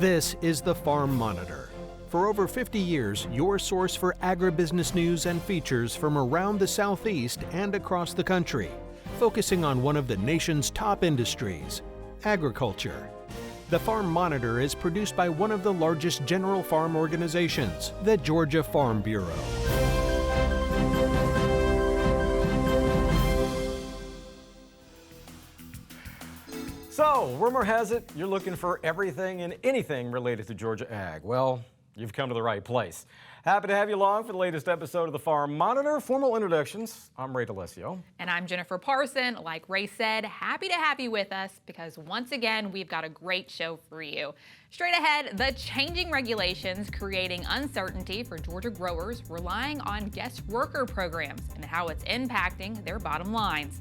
This is the Farm Monitor. For over 50 years, your source for agribusiness news and features from around the Southeast and across the country, focusing on one of the nation's top industries, agriculture. The Farm Monitor is produced by one of the largest general farm organizations, the Georgia Farm Bureau. So, rumor has it you're looking for everything and anything related to Georgia Ag. Well, you've come to the right place. Happy to have you along for the latest episode of the Farm Monitor. Formal introductions. I'm Ray D'Alessio. And I'm Jennifer Parson. Like Ray said, happy to have you with us because once again, we've got a great show for you. Straight ahead, the changing regulations creating uncertainty for Georgia growers relying on guest worker programs and how it's impacting their bottom lines.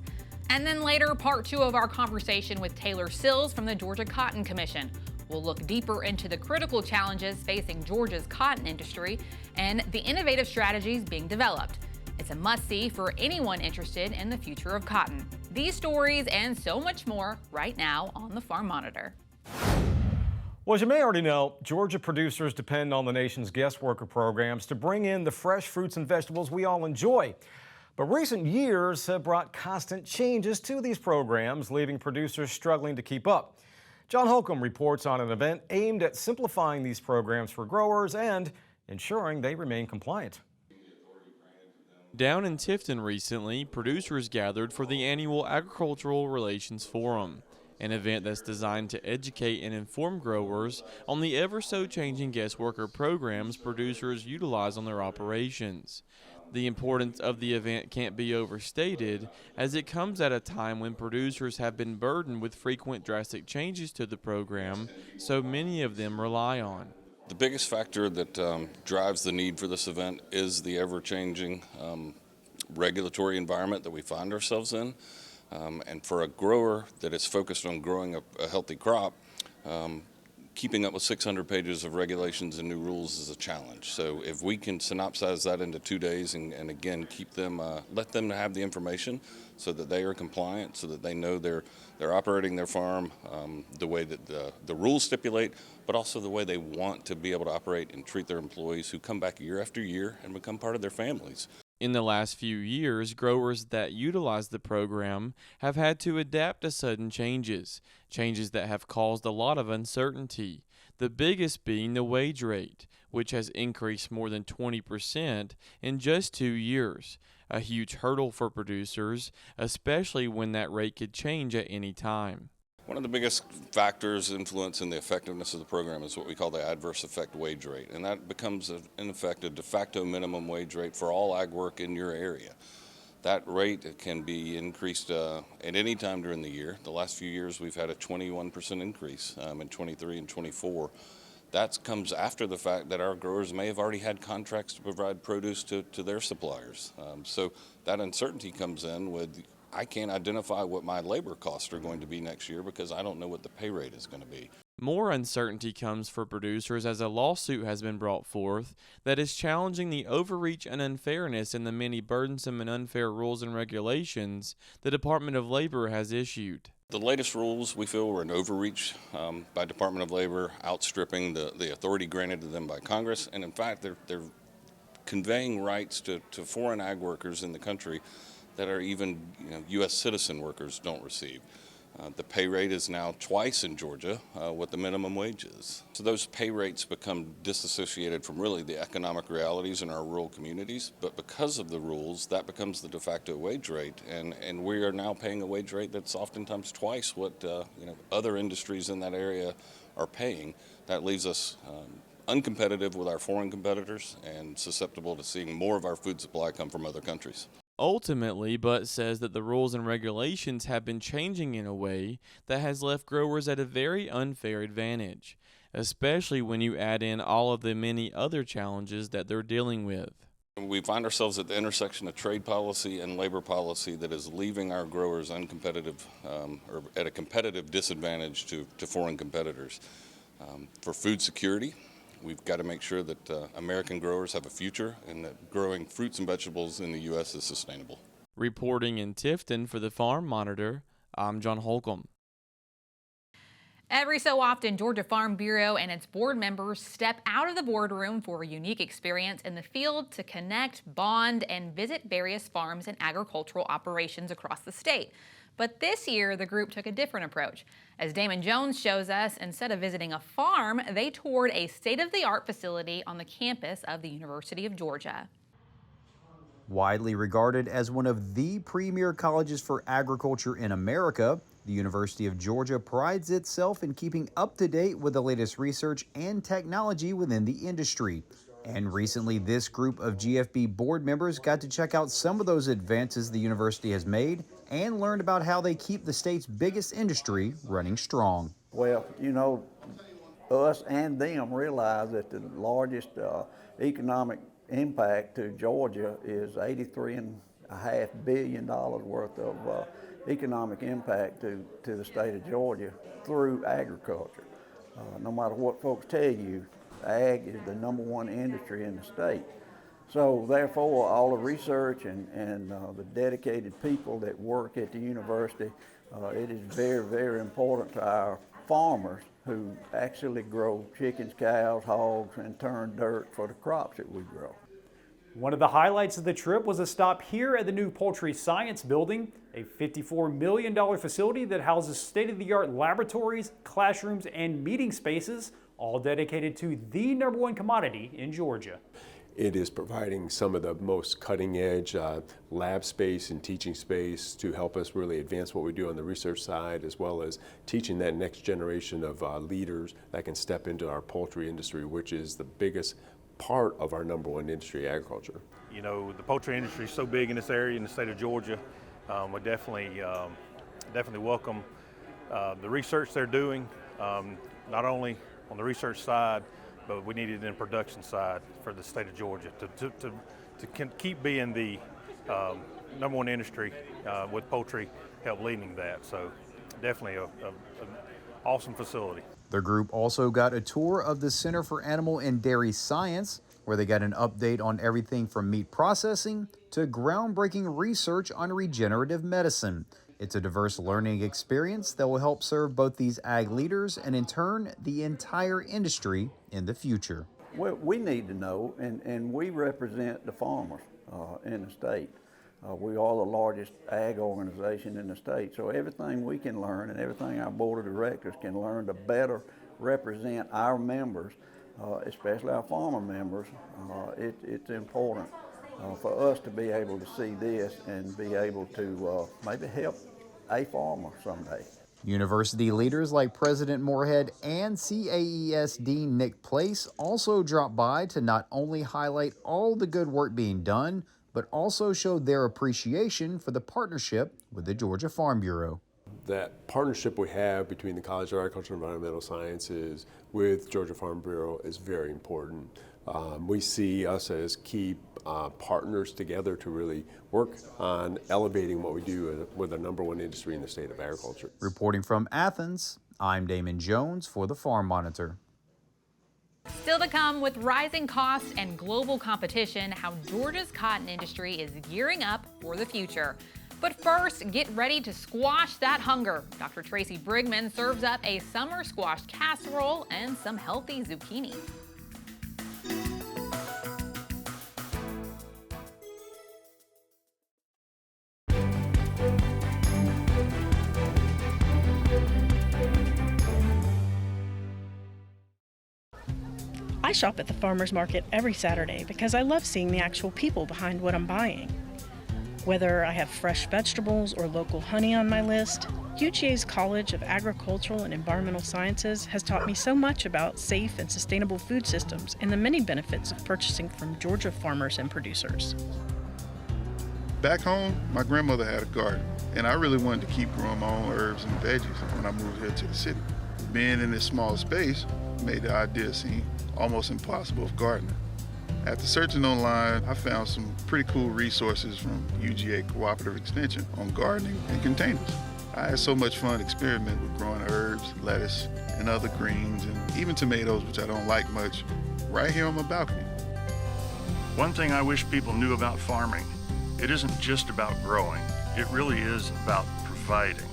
And then later, part 2 of our conversation with Taylor Sills from the Georgia Cotton Commission. We'll look deeper into the critical challenges facing Georgia's cotton industry and the innovative strategies being developed. It's a must-see for anyone interested in the future of cotton. These stories and so much more right now on the Farm Monitor. Well, as you may already know, Georgia producers depend on the nation's guest worker programs to bring in the fresh fruits and vegetables we all enjoy. But recent years have brought constant changes to these programs, leaving producers struggling to keep up. John Holcomb reports on an event aimed at simplifying these programs for growers and ensuring they remain compliant. Down in Tifton recently, producers gathered for the annual Agricultural Relations Forum, an event that's designed to educate and inform growers on the ever-so-changing guest worker programs producers utilize on their operations. The importance of the event can't be overstated, as it comes at a time when producers have been burdened with frequent drastic changes to the program so many of them rely on. The biggest factor that drives the need for this event is the ever-changing regulatory environment that we find ourselves in. And for a grower that is focused on growing a healthy crop, keeping up with 600 pages of regulations and new rules is a challenge. So if we can synopsize that into 2 days and again keep them, let them have the information so that they are compliant, so that they know they're operating their farm the way that the rules stipulate, but also the way they want to be able to operate and treat their employees who come back year after year and become part of their families. In the last few years, growers that utilize the program have had to adapt to sudden changes that have caused a lot of uncertainty, the biggest being the wage rate, which has increased more than 20% in just 2 years, a huge hurdle for producers, especially when that rate could change at any time. One of the biggest factors influencing the effectiveness of the program is what we call the adverse effect wage rate, and that becomes, in effect, a de facto minimum wage rate for all ag work in your area. That rate can be increased at any time during the year. The last few years we've had a 21% increase in 23 and 24. That comes after the fact that our growers may have already had contracts to provide produce to their suppliers. So that uncertainty comes in with, I can't identify what my labor costs are going to be next year because I don't know what the pay rate is going to be. More uncertainty comes for producers as a lawsuit has been brought forth that is challenging the overreach and unfairness in the many burdensome and unfair rules and regulations the Department of Labor has issued. The latest rules we feel were an overreach by Department of Labor, outstripping the authority granted to them by Congress, and in fact they're conveying rights to foreign ag workers in the country that are even U.S. citizen workers don't receive. The pay rate is now twice in Georgia what the minimum wage is. So those pay rates become disassociated from really the economic realities in our rural communities, but because of the rules, that becomes the de facto wage rate, and we are now paying a wage rate that's oftentimes twice what other industries in that area are paying. That leaves us uncompetitive with our foreign competitors and susceptible to seeing more of our food supply come from other countries. Ultimately, Butt says that the rules and regulations have been changing in a way that has left growers at a very unfair advantage, especially when you add in all of the many other challenges that they're dealing with. We find ourselves at the intersection of trade policy and labor policy that is leaving our growers uncompetitive or at a competitive disadvantage to foreign competitors. For food security, we've got to make sure that American growers have a future and that growing fruits and vegetables in the U.S. is sustainable. Reporting in Tifton for the Farm Monitor, I'm John Holcomb. Every so often, Georgia Farm Bureau and its board members step out of the boardroom for a unique experience in the field to connect, bond, and visit various farms and agricultural operations across the state. But this year, the group took a different approach. As Damon Jones shows us, instead of visiting a farm, they toured a state-of-the-art facility on the campus of the University of Georgia. Widely regarded as one of the premier colleges for agriculture in America, the University of Georgia prides itself in keeping up to date with the latest research and technology within the industry. And recently, this group of GFB board members got to check out some of those advances the university has made and learned about how they keep the state's biggest industry running strong. Well, you know, us and them realize that the largest economic impact to Georgia is $83.5 billion worth of economic impact to the state of Georgia through agriculture. No matter what folks tell you, ag is the #1 industry in the state. So therefore, all the research and the dedicated people that work at the university, it is very, very important to our farmers who actually grow chickens, cows, hogs, and turn dirt for the crops that we grow. One of the highlights of the trip was a stop here at the new Poultry Science Building, a $54 million facility that houses state-of-the-art laboratories, classrooms, and meeting spaces, all dedicated to the #1 commodity in Georgia. It is providing some of the most cutting-edge lab space and teaching space to help us really advance what we do on the research side, as well as teaching that next generation of leaders that can step into our poultry industry, which is the biggest part of our #1 industry, agriculture. You know, the poultry industry is so big in this area, in the state of Georgia. We definitely welcome the research they're doing, not only on the research side, but we need it in the production side for the state of Georgia to keep being the #1 industry with poultry, help leading that. So definitely an awesome facility. The group also got a tour of the Center for Animal and Dairy Science, where they got an update on everything from meat processing to groundbreaking research on regenerative medicine. It's a diverse learning experience that will help serve both these ag leaders and, in turn, the entire industry in the future. Well, we need to know, and we represent the farmers in the state. We are the largest ag organization in the state, so everything we can learn and everything our board of directors can learn to better represent our members, especially our farmer members, it's important for us to be able to see this and be able to maybe help a farmer someday. University leaders like President Moorhead and CAES Dean Nick Place also dropped by to not only highlight all the good work being done, but also showed their appreciation for the partnership with the Georgia Farm Bureau. That partnership we have between the College of Agriculture and Environmental Sciences with Georgia Farm Bureau is very important. We see us as key partners together to really work on elevating what we do with the #1 industry in the state of agriculture. Reporting from Athens, I'm Damon Jones for the Farm Monitor. Still to come, with rising costs and global competition, how Georgia's cotton industry is gearing up for the future. But first, get ready to squash that hunger. Dr. Tracy Brigman serves up a summer squash casserole and some healthy zucchini. I shop at the farmers market every Saturday because I love seeing the actual people behind what I'm buying. Whether I have fresh vegetables or local honey on my list, UGA's College of Agricultural and Environmental Sciences has taught me so much about safe and sustainable food systems and the many benefits of purchasing from Georgia farmers and producers. Back home, my grandmother had a garden, and I really wanted to keep growing my own herbs and veggies when I moved here to the city. Being in this small space made the idea seem almost impossible of gardening. After searching online, I found some pretty cool resources from UGA Cooperative Extension on gardening and containers. I had so much fun experimenting with growing herbs, lettuce, and other greens, and even tomatoes, which I don't like much, right here on my balcony. One thing I wish people knew about farming, it isn't just about growing, it really is about providing.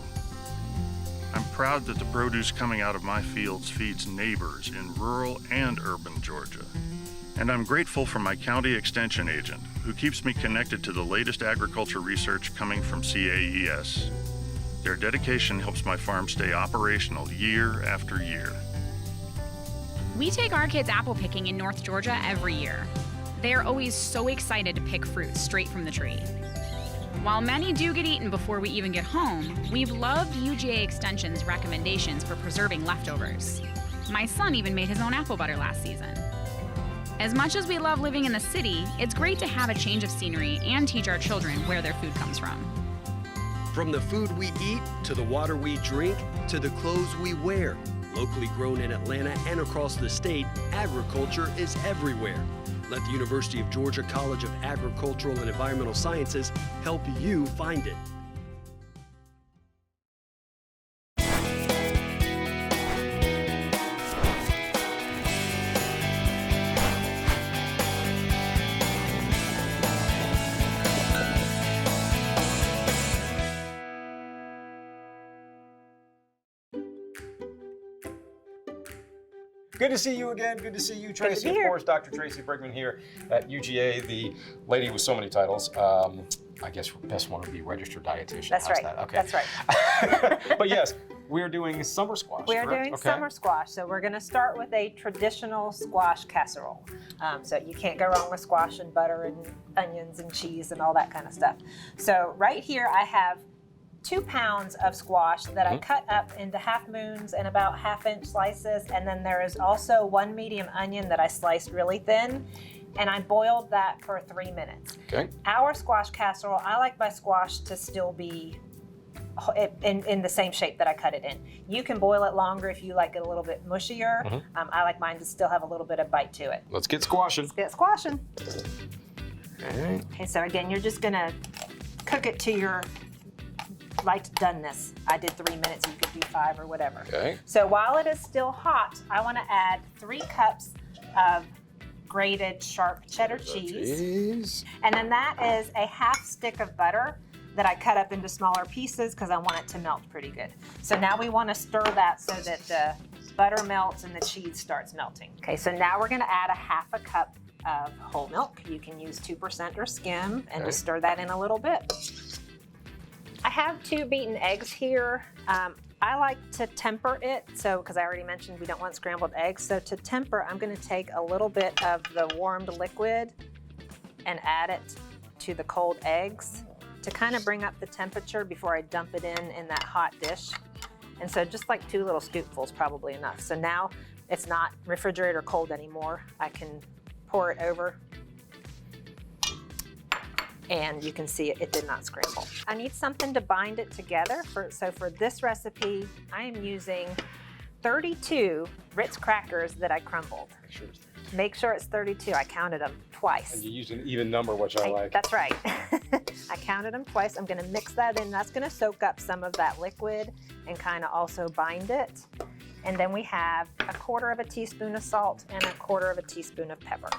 I'm proud that the produce coming out of my fields feeds neighbors in rural and urban Georgia. And I'm grateful for my county extension agent, who keeps me connected to the latest agriculture research coming from CAES. Their dedication helps my farm stay operational year after year. We take our kids apple picking in North Georgia every year. They are always so excited to pick fruit straight from the tree. While many do get eaten before we even get home, we've loved UGA Extension's recommendations for preserving leftovers. My son even made his own apple butter last season. As much as we love living in the city, it's great to have a change of scenery and teach our children where their food comes from. From the food we eat, to the water we drink, to the clothes we wear. Locally grown in Atlanta and across the state, agriculture is everywhere. Let the University of Georgia College of Agricultural and Environmental Sciences help you find it. Good to see you again. Good to see you, Tracy. Of course, Dr. Tracy Brigman here at UGA, the lady with so many titles. I guess best one would be registered dietitian. That's right. That? Okay. That's right. But yes, we are doing summer squash. We are correct? doing Okay. summer squash. So we're going to start with a traditional squash casserole. So you can't go wrong with squash and butter and onions and cheese and all that kind of stuff. So right here I have 2 pounds of squash that I cut up into half moons and about 1/2-inch slices. And then there is also 1 medium onion that I sliced really thin. And I boiled that for 3 minutes. Okay. Our squash casserole, I like my squash to still be in the same shape that I cut it in. You can boil it longer if you like it a little bit mushier. I like mine to still have a little bit of bite to it. Let's get squashing. Let's get squashing. Okay. Okay, so again, you're just gonna cook it to your light doneness. I did 3 minutes, you could do 5 or whatever. Okay. So while it is still hot, I wanna add 3 cups of grated sharp cheddar cheese. And then that is a 1/2 stick of butter that I cut up into smaller pieces because I want it to melt pretty good. So now we want to stir that so that the butter melts and the cheese starts melting. Okay, so now we're going to add a 1/2 cup of whole milk. You can use 2% or skim and just stir that in a little bit. I have 2 beaten eggs here. I like to temper it, so because I already mentioned we don't want scrambled eggs. So to temper, I'm going to take a little bit of the warmed liquid and add it to the cold eggs to kind of bring up the temperature before I dump it in that hot dish. And so just like 2 little scoopfuls probably enough. So now it's not refrigerator cold anymore. I can pour it over and you can see it did not scramble. I need something to bind it together. So for this recipe, I am using 32 Ritz crackers that I crumbled. Make sure it's 32. I counted them twice. And you used an even number, which I like. That's right. I counted them twice. I'm going to mix that in. That's going to soak up some of that liquid and kind of also bind it. And then we have 1/4 teaspoon of salt and 1/4 teaspoon of pepper.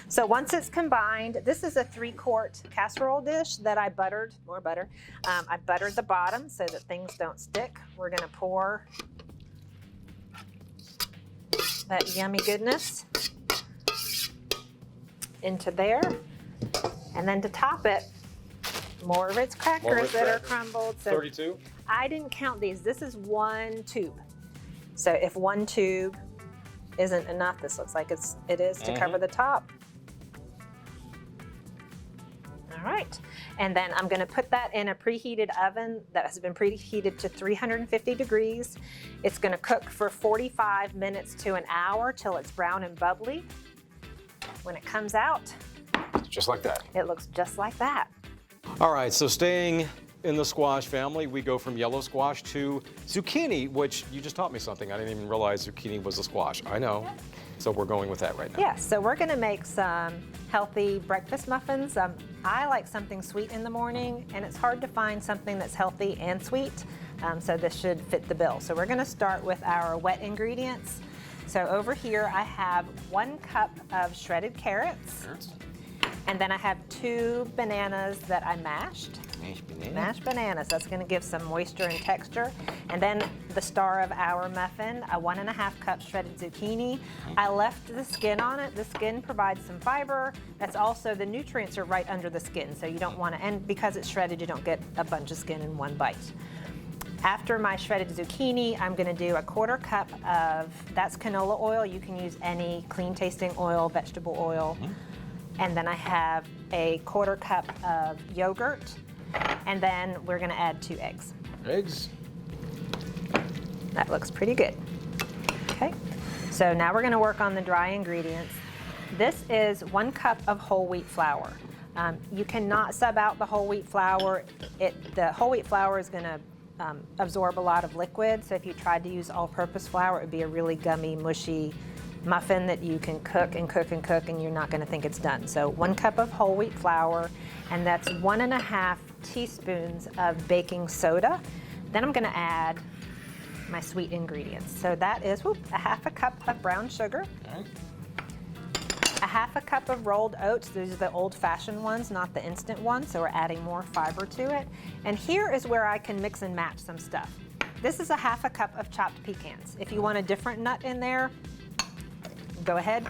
So once it's combined, this is a 3-quart casserole dish that I buttered, more butter. I buttered the bottom so that things don't stick. We're going to pour that yummy goodness into there. And then to top it, more Ritz crackers that are crumbled. So 32? I didn't count these. This is 1 tube. So if 1 tube isn't enough, this looks like it is to cover the top. All right. And then I'm going to put that in a preheated oven that has been preheated to 350 degrees. It's going to cook for 45 minutes to an hour till it's brown and bubbly. When it comes out, Just like that. it looks just like that. All right, so staying in the squash family, we go from yellow squash to zucchini, which you just taught me something. I didn't even realize zucchini was a squash. I know. So we're going with that right now. Yeah, so we're gonna make some healthy breakfast muffins. I like something sweet in the morning, and it's hard to find something that's healthy and sweet, so this should fit the bill. So we're gonna start with our wet ingredients. So over here I have 1 cup of shredded carrots. And then I have 2 bananas that I mashed. Mashed bananas. Mashed bananas. That's going to give some moisture and texture. And then the star of our muffin, a 1.5 cup shredded zucchini. I left the skin on it. The skin provides some fiber. That's also, the nutrients are right under the skin, so you don't want to, and because it's shredded, you don't get a bunch of skin in one bite. After my shredded zucchini, I'm going to do a 1/4 cup of, that's canola oil. You can use any clean tasting oil, vegetable oil. And then I have a 1/4 cup of yogurt. And then we're going to add 2 eggs. Eggs. That looks pretty good. Okay, so now we're going to work on the dry ingredients. This is 1 cup of whole wheat flour. You cannot sub out the whole wheat flour. The whole wheat flour is going to absorb a lot of liquid, so if you tried to use all-purpose flour, it would be a really gummy, mushy muffin that you can cook and cook and cook, and you're not going to think it's done. So 1 cup of whole wheat flour, and that's 1.5 teaspoons of baking soda. Then I'm going to add my sweet ingredients. So that is 1/2 cup of brown sugar. Okay. 1/2 cup of rolled oats. These are the old-fashioned ones, not the instant ones, so we're adding more fiber to it. And here is where I can mix and match some stuff. This is 1/2 cup of chopped pecans. If you want a different nut in there, go ahead.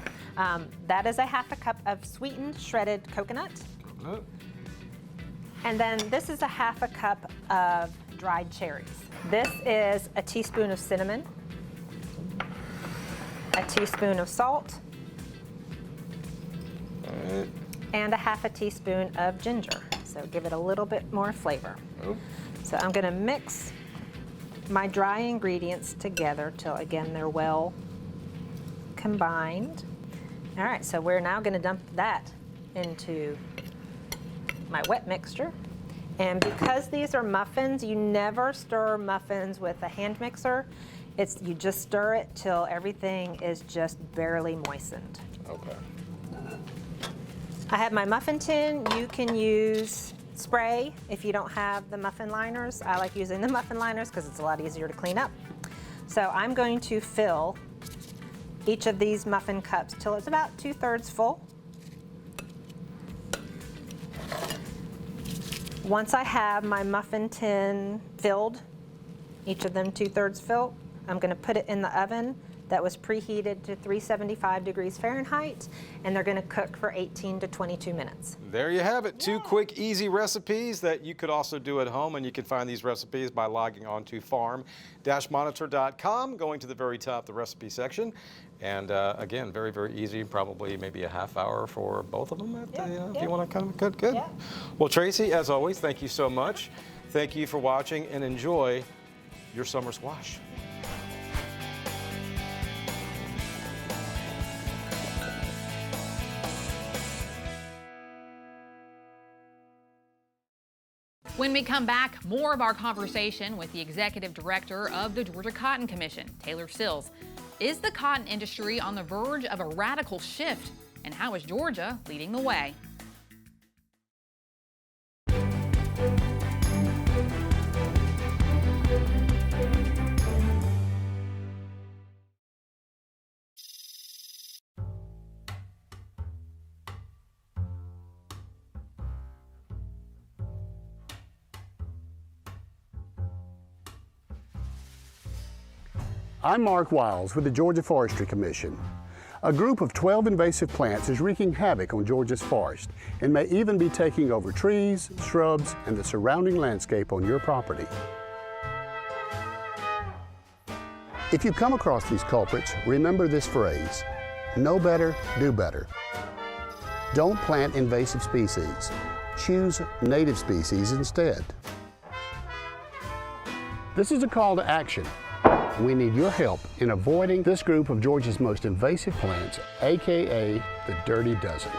That is 1/2 cup of sweetened shredded coconut. And then this is 1/2 cup of dried cherries. This is a teaspoon of cinnamon, a teaspoon of salt, and 1/2 teaspoon of ginger. So give it a little bit more flavor. So I'm going to mix my dry ingredients together till, again, they're well combined. All right, so we're now going to dump that into my wet mixture. And because these are muffins, you never stir muffins with a hand mixer. You just stir it till everything is just barely moistened. Okay. I have my muffin tin. You can use spray if you don't have the muffin liners. I like using the muffin liners because it's a lot easier to clean up. So I'm going to fill each of these muffin cups till it's about 2/3 full. Once I have my muffin tin filled, each of them 2/3 filled, I'm going to put it in the oven that was preheated to 375 degrees Fahrenheit, and they're going to cook for 18 to 22 minutes. There you have it. 2 quick, easy recipes that you could also do at home, and you can find these recipes by logging on to farm-monitor.com, going to the very top, the recipe section. And again, very, very easy, probably maybe a half hour for both of them if you want to come. Good. Yeah. Well, Tracy, as always, thank you so much. Thank you for watching, and enjoy your summer squash. When we come back, more of our conversation with the executive director of the Georgia Cotton Commission, Taylor Sills. Is the cotton industry on the verge of a radical shift? And how is Georgia leading the way? I'm Mark Wiles with the Georgia Forestry Commission. A group of 12 invasive plants is wreaking havoc on Georgia's forest and may even be taking over trees, shrubs, and the surrounding landscape on your property. If you come across these culprits, remember this phrase: know better, do better. Don't plant invasive species. Choose native species instead. This is a call to action. We need your help in avoiding this group of Georgia's most invasive plants, AKA the Dirty Dozen.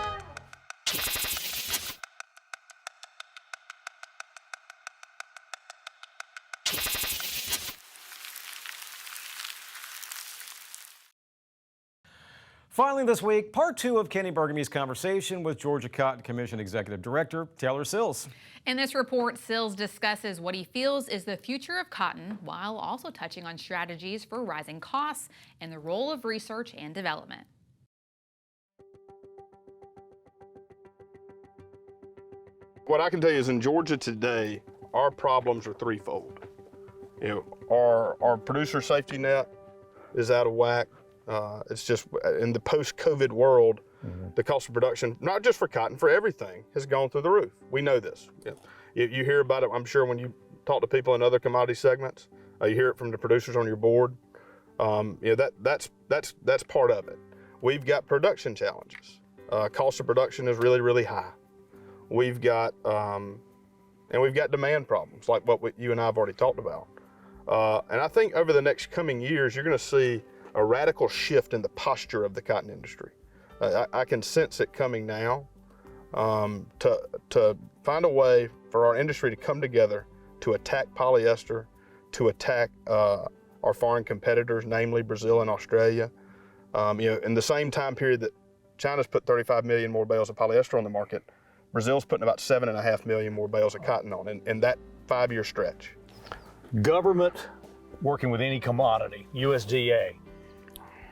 Finally this week, part 2 of Kenny Burgamy's conversation with Georgia Cotton Commission Executive Director Taylor Sills. In this report, Sills discusses what he feels is the future of cotton, while also touching on strategies for rising costs and the role of research and development. What I can tell you is in Georgia today, our problems are threefold. Our producer safety net is out of whack. It's just in the post-COVID world, the cost of production, not just for cotton, for everything, has gone through the roof. We know this. You hear about it, I'm sure, when you talk to people in other commodity segments. You hear it from the producers on your board. That's part of it. We've got production challenges. Cost of production is really, really high. We've got demand problems like what you and I have already talked about. And I think over the next coming years, you're going to see a radical shift in the posture of the cotton industry. I can sense it coming now to find a way for our industry to come together to attack polyester, to attack our foreign competitors, namely Brazil and Australia. In the same time period that China's put 35 million more bales of polyester on the market, Brazil's putting about 7.5 million more bales of cotton on in that 5-year stretch. Government working with any commodity, USDA,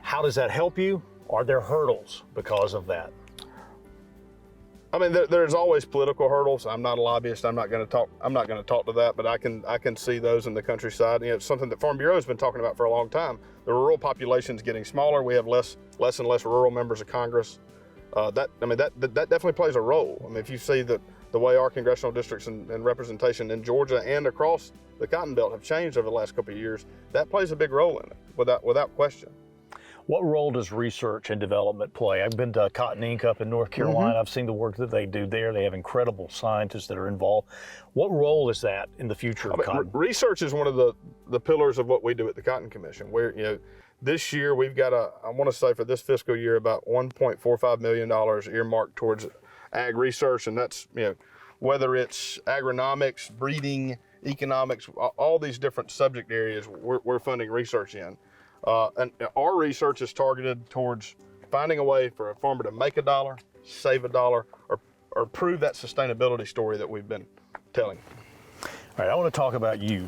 how does that help you? Are there hurdles because of that? I mean, there's always political hurdles. I'm not a lobbyist. I'm not going to talk to that, but I can see those in the countryside. It's something that Farm Bureau has been talking about for a long time. The rural population is getting smaller. We have less and less rural members of Congress. That definitely plays a role. I mean, if you see the way our congressional districts and representation in Georgia and across the Cotton Belt have changed over the last couple of years, that plays a big role in it, without question. What role does research and development play? I've been to Cotton Inc. up in North Carolina. I've seen the work that they do there. They have incredible scientists that are involved. What role is that in the future of cotton? Research is one of the pillars of what we do at the Cotton Commission. Where this year we've got I want to say for this fiscal year about $1.45 million earmarked towards ag research, and that's whether it's agronomics, breeding, economics, all these different subject areas we're funding research in. And our research is targeted towards finding a way for a farmer to make $1, save $1, or prove that sustainability story that we've been telling. All right, I want to talk about you.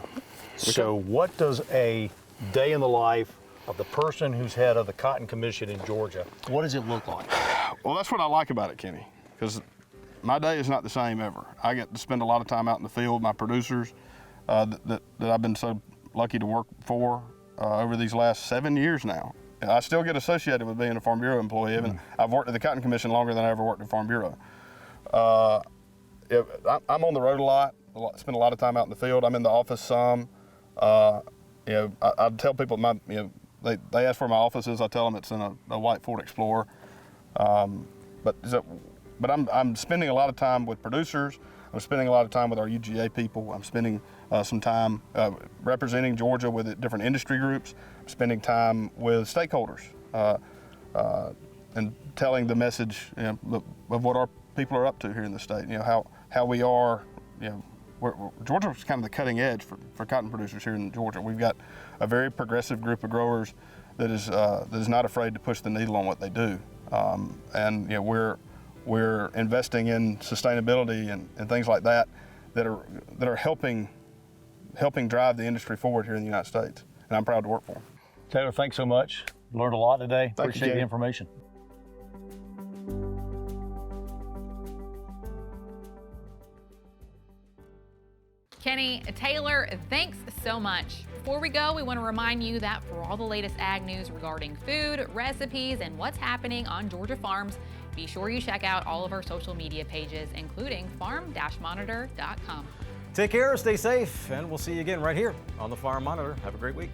So what does a day in the life of the person who's head of the Cotton Commission in Georgia, what does it look like? Well, that's what I like about it, Kenny, because my day is not the same ever. I get to spend a lot of time out in the field. My producers that I've been so lucky to work for over these last 7 years now. I still get associated with being a Farm Bureau employee. I've worked at the Cotton Commission longer than I ever worked at Farm Bureau. I'm on the road a lot, spend a lot of time out in the field. I'm in the office some. I tell people they ask where my office is. I tell them it's in a white Ford Explorer. But I'm spending a lot of time with producers. I'm spending a lot of time with our UGA people. I'm spending some time representing Georgia with different industry groups. I'm spending time with stakeholders and telling the message of what our people are up to here in the state. How we are. Georgia's kind of the cutting edge for cotton producers here in Georgia. We've got a very progressive group of growers that is not afraid to push the needle on what they do. And we're investing in sustainability and things like that are helping drive the industry forward here in the United States. And I'm proud to work for them. Taylor, thanks so much. Learned a lot today. Appreciate the information. Kenny, Taylor, thanks so much. Before we go, we want to remind you that for all the latest ag news regarding food, recipes, and what's happening on Georgia farms, be sure you check out all of our social media pages, including farm-monitor.com. Take care, stay safe, and we'll see you again right here on the Farm Monitor. Have a great week.